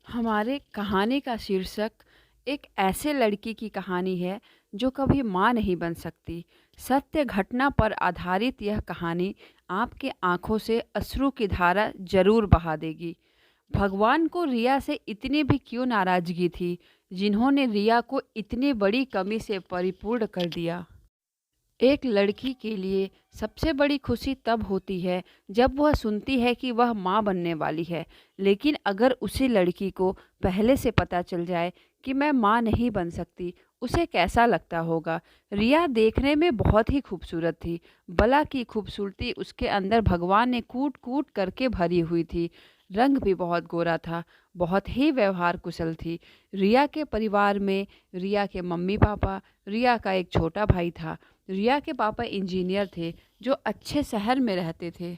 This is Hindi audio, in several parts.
हमारे कहानी का शीर्षक एक ऐसे लड़की की कहानी है जो कभी माँ नहीं बन सकती। सत्य घटना पर आधारित यह कहानी आपके आंखों से अश्रु की धारा जरूर बहा देगी। भगवान को रिया से इतनी भी क्यों नाराजगी थी, जिन्होंने रिया को इतनी बड़ी कमी से परिपूर्ण कर दिया। एक लड़की के लिए सबसे बड़ी खुशी तब होती है जब वह सुनती है कि वह माँ बनने वाली है। लेकिन अगर उसी लड़की को पहले से पता चल जाए कि मैं माँ नहीं बन सकती, उसे कैसा लगता होगा। रिया देखने में बहुत ही खूबसूरत थी। बला की खूबसूरती उसके अंदर भगवान ने कूट कूट करके भरी हुई थी। रंग भी बहुत गोरा था, बहुत ही व्यवहार कुशल थी। रिया के परिवार में रिया के मम्मी पापा, रिया का एक छोटा भाई था। रिया के पापा इंजीनियर थे जो अच्छे शहर में रहते थे।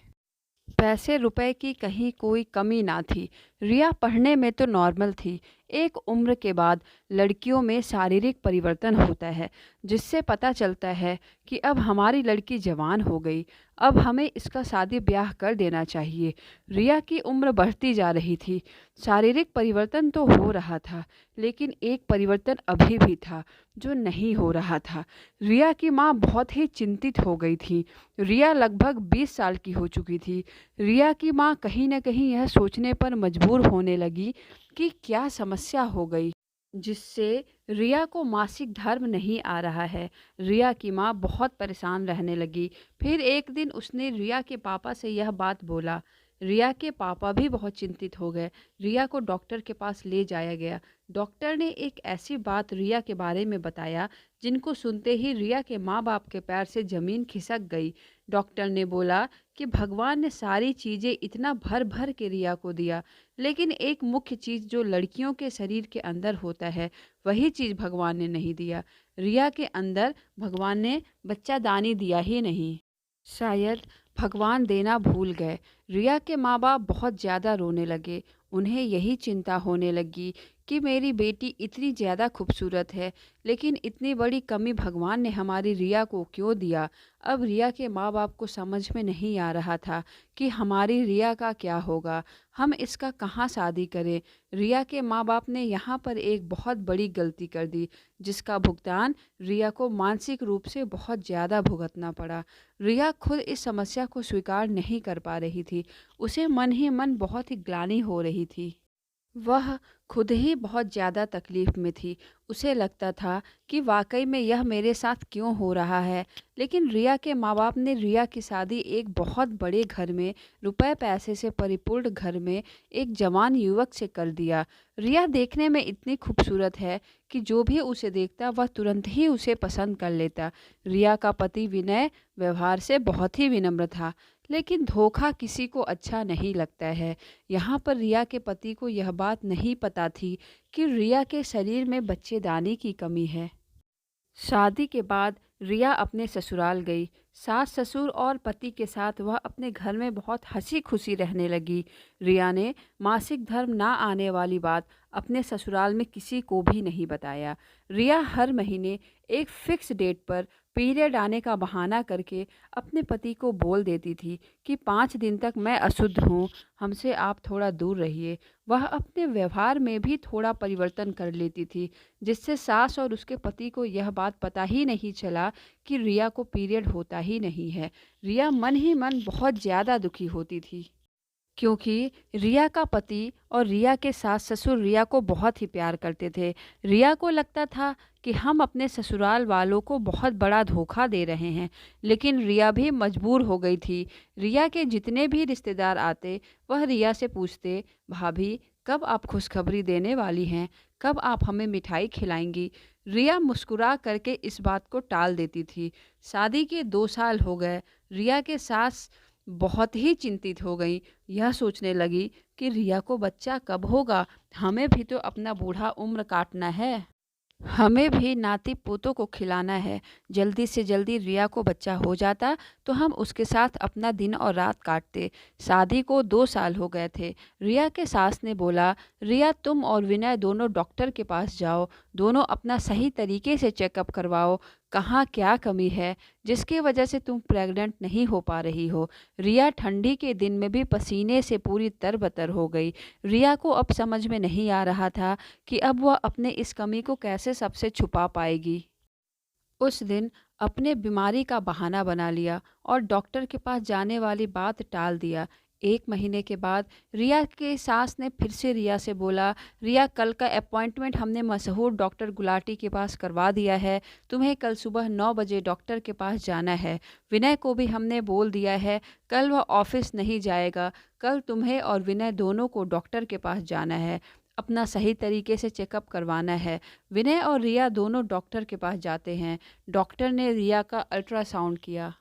पैसे रुपए की कहीं कोई कमी ना थी। रिया पढ़ने में तो नॉर्मल थी। एक उम्र के बाद लड़कियों में शारीरिक परिवर्तन होता है, जिससे पता चलता है कि अब हमारी लड़की जवान हो गई, अब हमें इसका शादी ब्याह कर देना चाहिए। रिया की उम्र बढ़ती जा रही थी। शारीरिक परिवर्तन तो हो रहा था, लेकिन एक परिवर्तन अभी भी था जो नहीं हो रहा था। रिया की माँ बहुत ही चिंतित हो गई थी। रिया लगभग 20 साल की हो चुकी थी। रिया की माँ कहीं न कहीं यह सोचने पर मजबूर होने लगी कि क्या समस्या हो गई, जिससे रिया को मासिक धर्म नहीं आ रहा है। रिया की माँ बहुत परेशान रहने लगी। फिर एक दिन उसने रिया के पापा से यह बात बोला। रिया के पापा भी बहुत चिंतित हो गए। रिया को डॉक्टर के पास ले जाया गया। डॉक्टर ने एक ऐसी बात रिया के बारे में बताया जिनको सुनते ही रिया के माँ बाप के पैर से ज़मीन खिसक गई। डॉक्टर ने बोला कि भगवान ने सारी चीज़ें इतना भर भर के रिया को दिया, लेकिन एक मुख्य चीज़ जो लड़कियों के शरीर के अंदर होता है, वही चीज़ भगवान ने नहीं दिया। रिया के अंदर भगवान ने बच्चादानी दिया ही नहीं। शायद भगवान देना भूल गए। रिया के माँ बाप बहुत ज़्यादा रोने लगे। उन्हें यही चिंता होने लगी कि मेरी बेटी इतनी ज़्यादा खूबसूरत है, लेकिन इतनी बड़ी कमी भगवान ने हमारी रिया को क्यों दिया। अब रिया के माँ बाप को समझ में नहीं आ रहा था कि हमारी रिया का क्या होगा, हम इसका कहाँ शादी करें। रिया के माँ बाप ने यहाँ पर एक बहुत बड़ी गलती कर दी, जिसका भुगतान रिया को मानसिक रूप से बहुत ज़्यादा भुगतना पड़ा। रिया खुद इस समस्या को स्वीकार नहीं कर पा रही थी। उसे मन ही मन बहुत ही ग्लानि हो रही थी। वह खुद ही बहुत ज़्यादा तकलीफ़ में थी। उसे लगता था कि वाक़ई में यह मेरे साथ क्यों हो रहा है। लेकिन रिया के माँ-बाप ने रिया की शादी एक बहुत बड़े घर में, रुपए पैसे से परिपूर्ण घर में, एक जवान युवक से कर दिया। रिया देखने में इतनी खूबसूरत है कि जो भी उसे देखता वह तुरंत ही उसे पसंद कर लेता। रिया का पति विनय व्यवहार से बहुत ही विनम्र था, लेकिन धोखा किसी को अच्छा नहीं लगता है। यहाँ पर रिया के पति को यह बात नहीं पता थी कि रिया के शरीर में बच्चेदानी की कमी है। शादी के बाद रिया अपने ससुराल गई। सास ससुर और पति के साथ वह अपने घर में बहुत हंसी खुशी रहने लगी। रिया ने मासिक धर्म ना आने वाली बात अपने ससुराल में किसी को भी नहीं बताया। रिया हर महीने एक फिक्स डेट पर पीरियड आने का बहाना करके अपने पति को बोल देती थी कि 5 दिन तक मैं अशुद्ध हूँ, हमसे आप थोड़ा दूर रहिए। वह अपने व्यवहार में भी थोड़ा परिवर्तन कर लेती थी, जिससे सास और उसके पति को यह बात पता ही नहीं चला कि रिया को पीरियड होता ही नहीं है। रिया मन ही मन बहुत ज़्यादा दुखी होती थी, क्योंकि रिया का पति और रिया के सास-ससुर रिया को बहुत ही प्यार करते थे। रिया को लगता था कि हम अपने ससुराल वालों को बहुत बड़ा धोखा दे रहे हैं, लेकिन रिया भी मजबूर हो गई थी। रिया के जितने भी रिश्तेदार आते, वह रिया से पूछते, "भाभी, कब आप खुशखबरी देने वाली हैं? कब आप हमें मिठाई खिलाएँगी?" रिया मुस्कुरा करके इस बात को टाल देती थी। शादी के 2 साल हो गए। रिया के सास बहुत ही चिंतित हो गईं। यह सोचने लगी कि रिया को बच्चा कब होगा? हमें भी तो अपना बूढ़ा उम्र काटना है। हमें भी नाती-पोतों को खिलाना है। जल्दी से जल्दी रिया को बच्चा हो जाता तो हम उसके साथ अपना दिन और रात काटते। शादी को 2 साल हो गए थे। रिया के सास ने बोला, "रिया, तुम और विनय दोनों डॉक्टर के पास जाओ। दोनों अपना सही तरीके से चेकअप करवाओ। कहाँ क्या कमी है जिसकी वजह से तुम प्रेग्नेंट नहीं हो पा रही हो। रिया ठंडी के दिन में भी पसीने से पूरी तरबतर हो गई। रिया को अब समझ में नहीं आ रहा था कि अब वह अपने इस कमी को कैसे सबसे छुपा पाएगी। उस दिन अपने बीमारी का बहाना बना लिया और डॉक्टर के पास जाने वाली बात टाल दिया। 1 महीने के बाद रिया के सास ने फिर से रिया से बोला, रिया कल का अपॉइंटमेंट हमने मशहूर डॉक्टर गुलाटी के पास करवा दिया है। तुम्हें कल सुबह 9 बजे डॉक्टर के पास जाना है। विनय को भी हमने बोल दिया है, कल वह ऑफिस नहीं जाएगा। कल तुम्हें और विनय दोनों को डॉक्टर के पास जाना है। अपना सही तरीके से चेकअप करवाना है। विनय और रिया दोनों डॉक्टर के पास जाते हैं। डॉक्टर ने रिया का अल्ट्रासाउंड किया।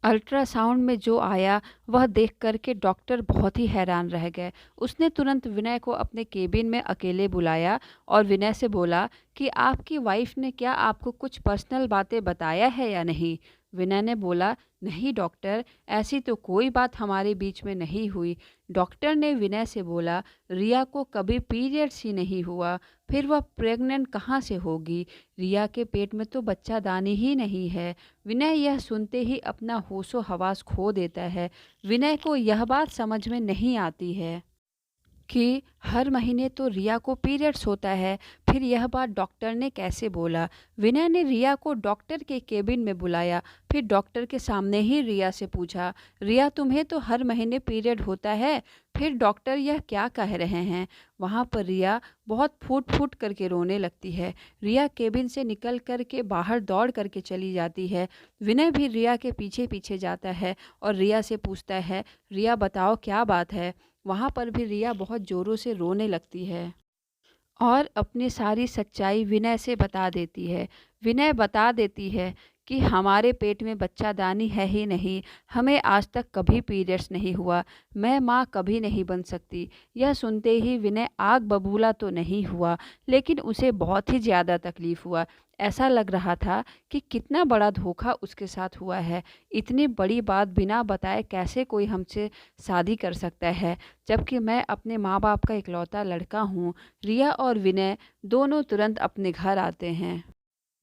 अल्ट्रासाउंड में जो आया वह देख कर के डॉक्टर बहुत ही हैरान रह गए। उसने तुरंत विनय को अपने केबिन में अकेले बुलाया और विनय से बोला कि आपकी वाइफ ने क्या आपको कुछ पर्सनल बातें बताया है या नहीं। विनय ने बोला, नहीं डॉक्टर, ऐसी तो कोई बात हमारे बीच में नहीं हुई। डॉक्टर ने विनय से बोला, रिया को कभी पीरियड्स ही नहीं हुआ, फिर वह प्रेग्नेंट कहाँ से होगी। रिया के पेट में तो बच्चादानी ही नहीं है। विनय यह सुनते ही अपना होशो हवास खो देता है। विनय को यह बात समझ में नहीं आती है कि हर महीने तो रिया को पीरियड्स होता है, फिर यह बात डॉक्टर ने कैसे बोला। विनय ने रिया को डॉक्टर के केबिन में बुलाया, फिर डॉक्टर के सामने ही रिया से पूछा, रिया तुम्हें तो हर महीने पीरियड होता है, फिर डॉक्टर यह क्या कह रहे हैं। वहाँ पर रिया बहुत फूट फूट करके रोने लगती है। रिया केबिन से निकल कर के बाहर दौड़ करके चली जाती है। विनय भी रिया के पीछे पीछे जाता है और रिया से पूछता है, रिया बताओ क्या बात है। वहाँ पर भी रिया बहुत ज़ोरों से रोने लगती है और अपनी सारी सच्चाई विनय से बता देती है। विनय बता देती है कि हमारे पेट में बच्चादानी है ही नहीं, हमें आज तक कभी पीरियड्स नहीं हुआ, मैं माँ कभी नहीं बन सकती। यह सुनते ही विनय आग बबूला तो नहीं हुआ, लेकिन उसे बहुत ही ज़्यादा तकलीफ़ हुआ। ऐसा लग रहा था कि कितना बड़ा धोखा उसके साथ हुआ है। इतनी बड़ी बात बिना बताए कैसे कोई हमसे शादी कर सकता है, जबकि मैं अपने माँ बाप का इकलौता लड़का हूँ। रिया और विनय दोनों तुरंत अपने घर आते हैं।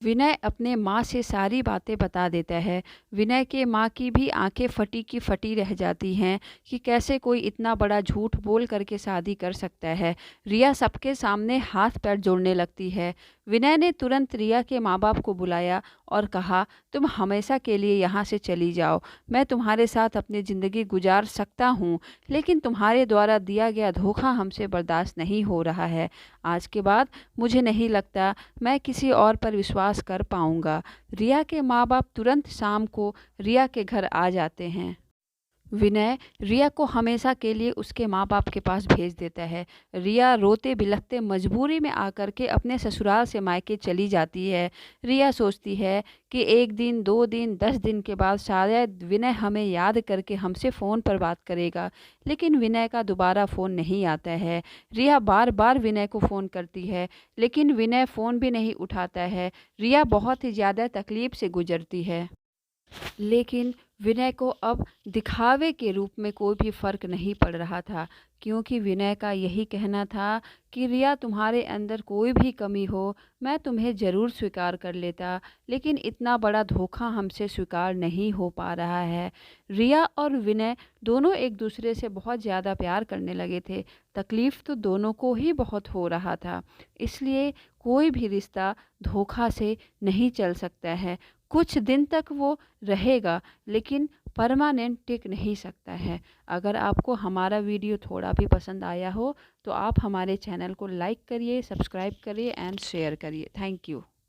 विनय अपने माँ से सारी बातें बता देता है। विनय के माँ की भी आंखें फटी की फटी रह जाती हैं कि कैसे कोई इतना बड़ा झूठ बोल करके शादी कर सकता है। रिया सबके सामने हाथ पैर जोड़ने लगती है। विनय ने तुरंत रिया के माँ बाप को बुलाया और कहा, तुम हमेशा के लिए यहाँ से चली जाओ। मैं तुम्हारे साथ अपनी ज़िंदगी गुजार सकता हूँ, लेकिन तुम्हारे द्वारा दिया गया धोखा हमसे बर्दाश्त नहीं हो रहा है। आज के बाद मुझे नहीं लगता मैं किसी और पर विश्वास कर पाऊँगा। रिया के माँ बाप तुरंत शाम को रिया के घर आ जाते हैं। विनय रिया को हमेशा के लिए उसके माँ बाप के पास भेज देता है। रिया रोते बिलखते मजबूरी में आकर के अपने ससुराल से मायके चली जाती है। रिया सोचती है कि 1 दिन 2 दिन 10 दिन के बाद शायद विनय हमें याद करके हमसे फ़ोन पर बात करेगा, लेकिन विनय का दोबारा फ़ोन नहीं आता है। रिया बार बार विनय को फ़ोन करती है, लेकिन विनय फ़ोन भी नहीं उठाता है। रिया बहुत ही ज़्यादा तकलीफ़ से गुजरती है, लेकिन विनय को अब दिखावे के रूप में कोई भी फ़र्क नहीं पड़ रहा था, क्योंकि विनय का यही कहना था कि रिया तुम्हारे अंदर कोई भी कमी हो मैं तुम्हें ज़रूर स्वीकार कर लेता, लेकिन इतना बड़ा धोखा हमसे स्वीकार नहीं हो पा रहा है। रिया और विनय दोनों एक दूसरे से बहुत ज़्यादा प्यार करने लगे थे। तकलीफ़ तो दोनों को ही बहुत हो रहा था, इसलिए कोई भी रिश्ता धोखा से नहीं चल सकता है। कुछ दिन तक वो रहेगा, लेकिन परमानेंट टिक नहीं सकता है। अगर आपको हमारा वीडियो थोड़ा भी पसंद आया हो तो आप हमारे चैनल को लाइक करिए, सब्सक्राइब करिए एंड शेयर करिए। Thank you.